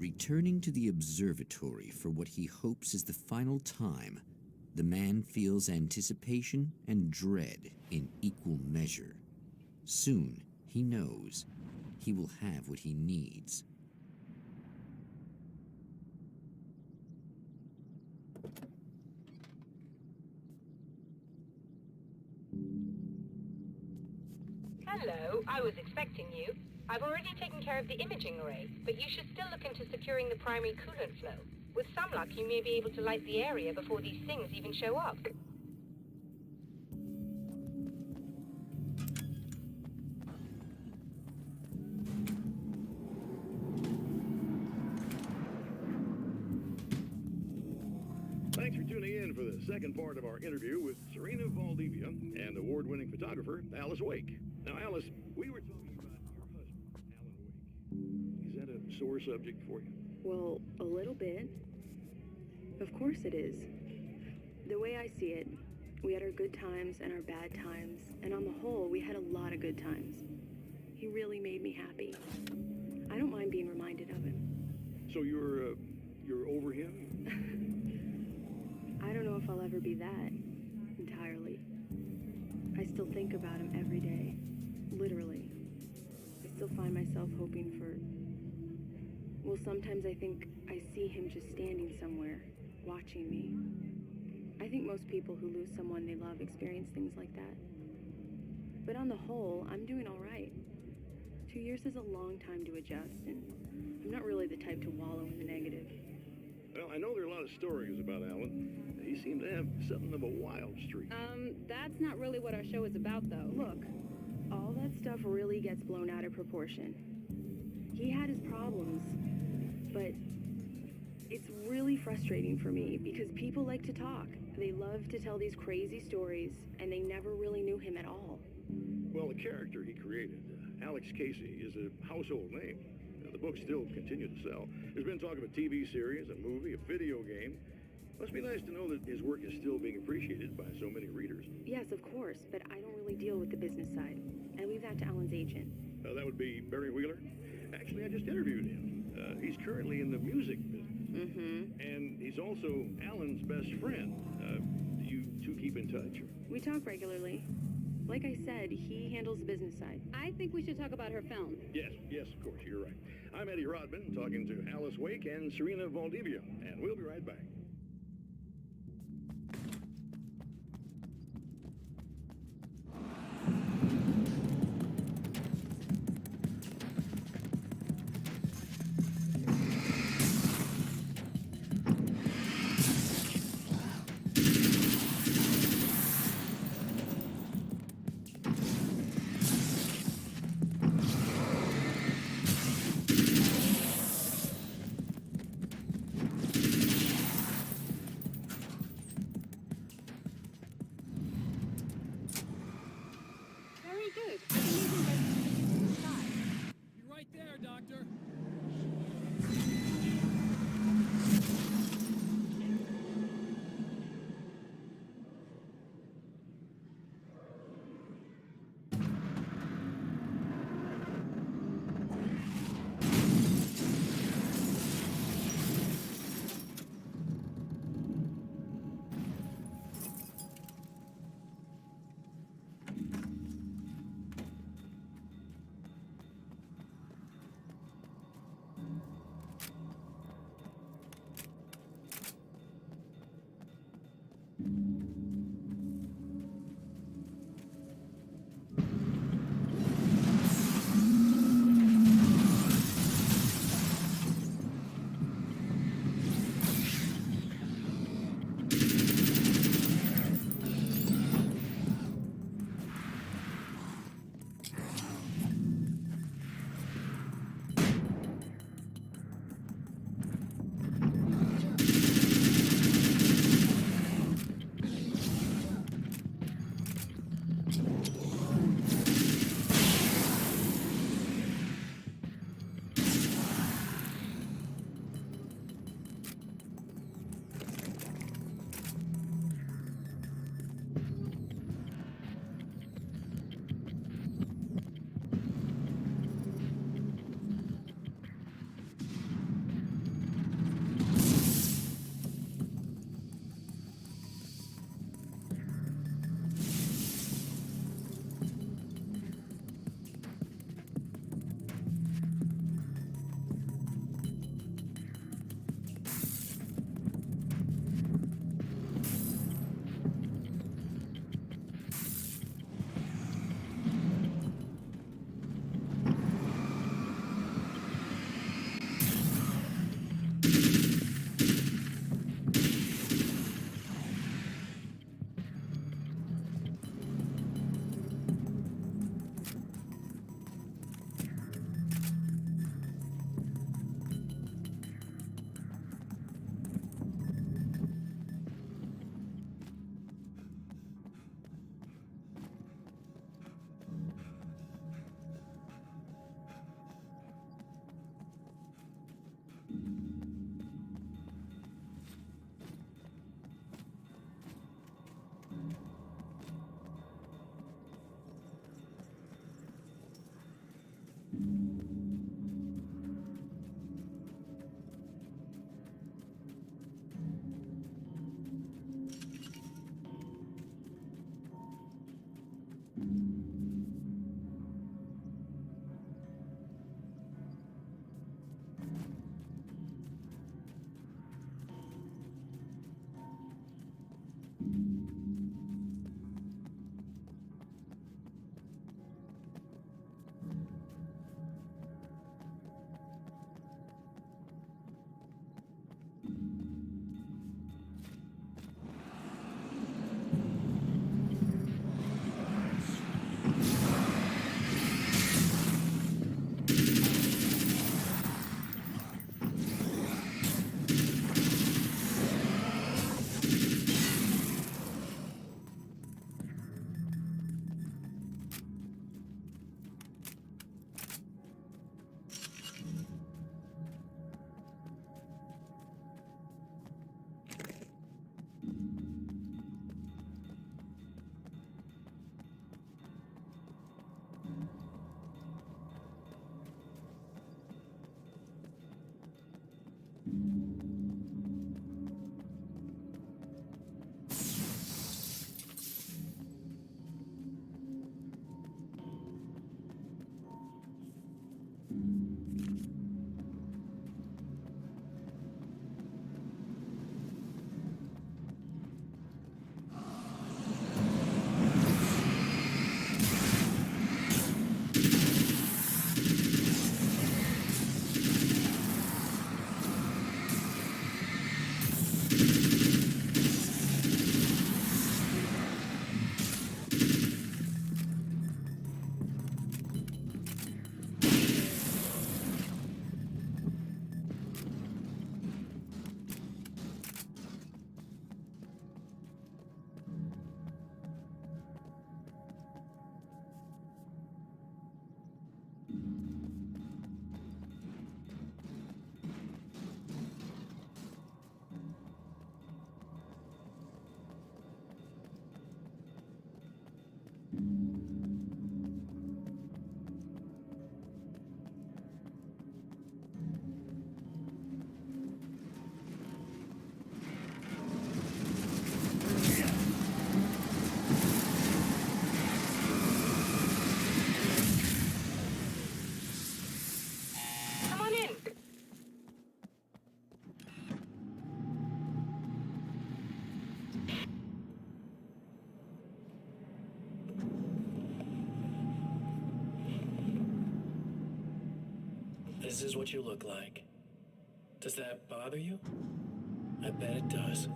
Returning to the observatory for what he hopes is the final time, the man feels anticipation and dread in equal measure. Soon, he knows, he will have what he needs. Hello, I was expecting you. I've already taken care of the imaging array, but you should still look into securing the primary coolant flow. With some luck, you may be able to light the area before these things even show up. Thanks for tuning in for the second part of our interview with Serena Valdivia and award-winning photographer Alice Wake. Now, Alice, we were talking about your husband, Alan Wake. Is that a sore subject for you? Well, a little bit. Of course it is. The way I see it, we had our good times and our bad times, and on the whole, we had a lot of good times. He really made me happy. I don't mind being reminded of him. So you're over him? I don't know if I'll ever be that, entirely. I still think about him every day, literally. I still find myself hoping for... Well, sometimes I think I see him just standing somewhere, watching me. I think most people who lose someone they love experience things like that. But on the whole, I'm doing all right. 2 years is a long time to adjust, and I'm not really the type to wallow in the negative. Well, I know there are a lot of stories about Alan. He seemed to have something of a wild streak. That's not really what our show is about, though. Look, all that stuff really gets blown out of proportion. He had his problems, but it's really frustrating for me because people like to talk. They love to tell these crazy stories, and they never really knew him at all. Well, the character he created, Alex Casey, is a household name. The books still continue to sell. There's been talk of a TV series, a movie, a video game. Must be nice to know that his work is still being appreciated by so many readers. Yes, of course, but I don't really deal with the business side. I leave that to Alan's agent. That would be Barry Wheeler. Actually, I just interviewed him. He's currently in the music business. Mm-hmm. And he's also Alan's best friend. Do you two keep in touch? We talk regularly. Like I said, he handles the business side. I think we should talk about her film. Yes, of course, you're right. I'm Eddie Rodman, talking to Alice Wake and Serena Valdivia, and we'll be right back. Come on in. This is what you look like. Does that bother you? I bet it does.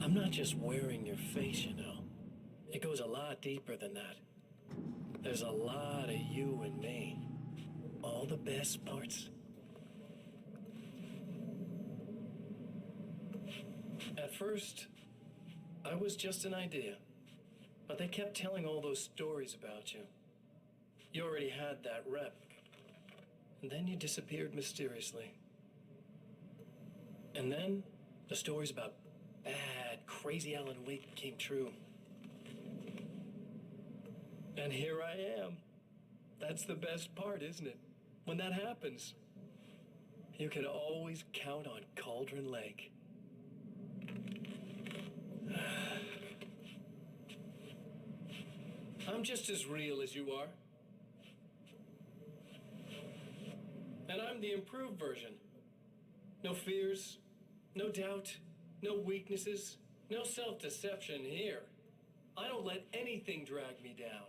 I'm not just wearing your face, you know. It goes a lot deeper than that. There's a lot of you and me. All the best parts. At first, I was just an idea. But they kept telling all those stories about you. You already had that rep. And then you disappeared mysteriously. And then the stories about bad, crazy Alan Wake came true. And here I am. That's the best part, isn't it? When that happens, you can always count on Cauldron Lake. I'm just as real as you are. And I'm the improved version. No fears, no doubt, no weaknesses, no self-deception here. I don't let anything drag me down.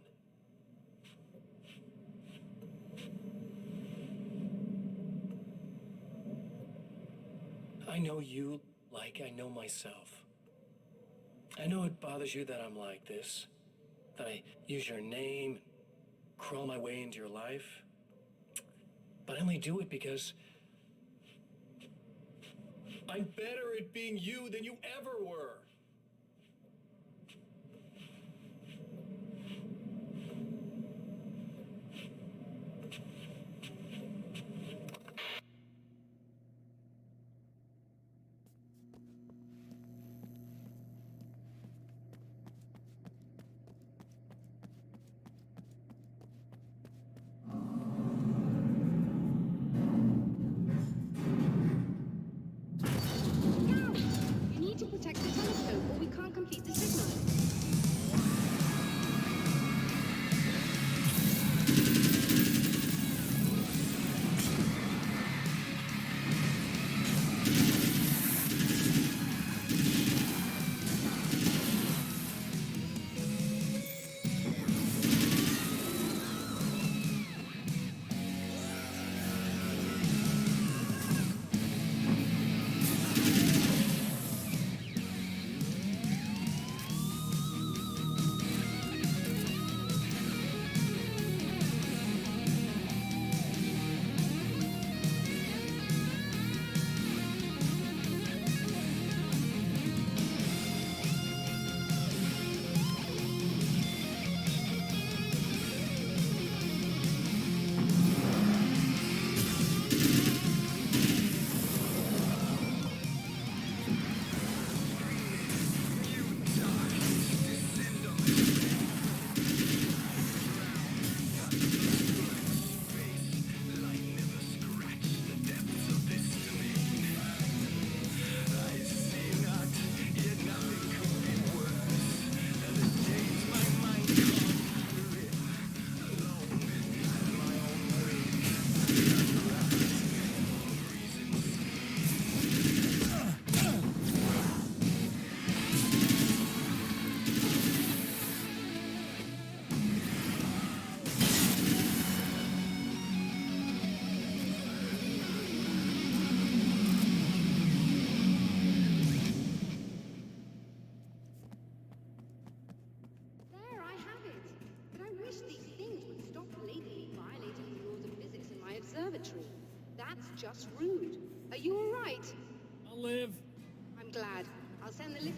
I know you like I know myself. I know it bothers you that I'm like this, that I use your name, crawl my way into your life. But I only do it because I'm better at being you than you ever were. You need to protect the telescope. observatory. That's just rude. Are you all right? I'll live. I'm glad. I'll send the list.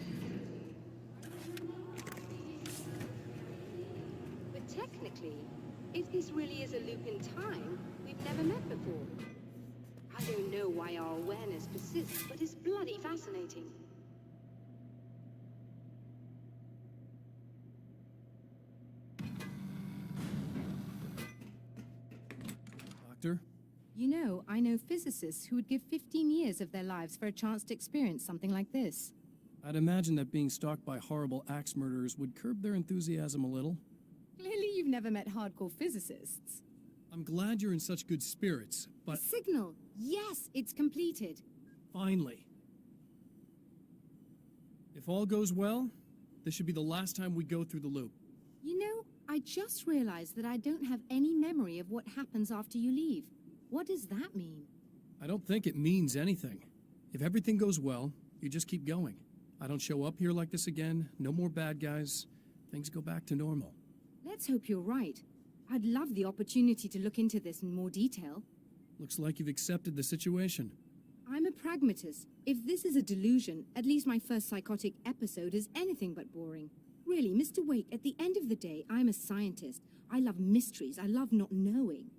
But technically, if this really is a loop in time, we've never met before. I don't know why our awareness persists, but it's bloody fascinating. Doctor? You know, I know physicists who would give 15 years of their lives for a chance to experience something like this. I'd imagine that being stalked by horrible axe murderers would curb their enthusiasm a little. Clearly you've never met hardcore physicists. I'm glad you're in such good spirits, but Signal! Yes, it's completed. finally. If all goes well, this should be the last time we go through the loop. You know, I just realized that I don't have any memory of what happens after you leave. What does that mean? I don't think it means anything. If everything goes well, you just keep going. I don't show up here like this again, no more bad guys. Things go back to normal. Let's hope you're right. I'd love the opportunity to look into this in more detail. Looks like you've accepted the situation. I'm a pragmatist. If this is a delusion, at least my first psychotic episode is anything but boring. Really, Mr. Wake, at the end of the day, I'm a scientist. I love mysteries. I love not knowing.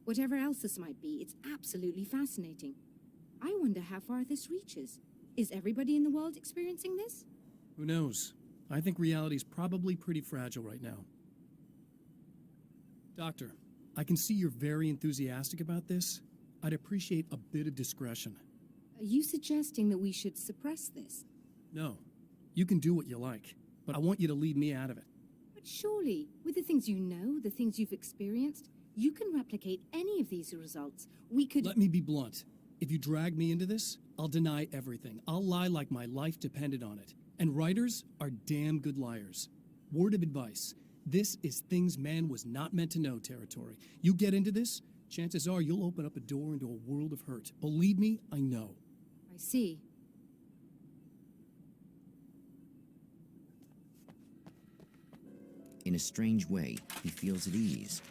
Whatever else this might be, it's absolutely fascinating. I wonder how far this reaches. Is everybody in the world experiencing this? Who knows? I think reality's probably pretty fragile right now. Doctor, I can see you're very enthusiastic about this. I'd appreciate a bit of discretion. Are you suggesting that we should suppress this? No, you can do what you like, but I want you to leave me out of it. But surely, with the things you know, the things you've experienced, you can replicate any of these results. We could... Let me be blunt. If you drag me into this, I'll deny everything. I'll lie like my life depended on it. And writers are damn good liars. Word of advice. This is things man was not meant to know territory. You get into this, chances are you'll open up a door into a world of hurt. Believe me, I know. I see. In a strange way, he feels at ease.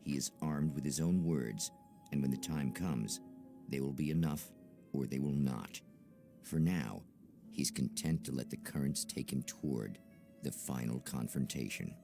He is armed with his own words, and when the time comes, they will be enough or they will not. For now, he's content to let the currents take him toward the final confrontation.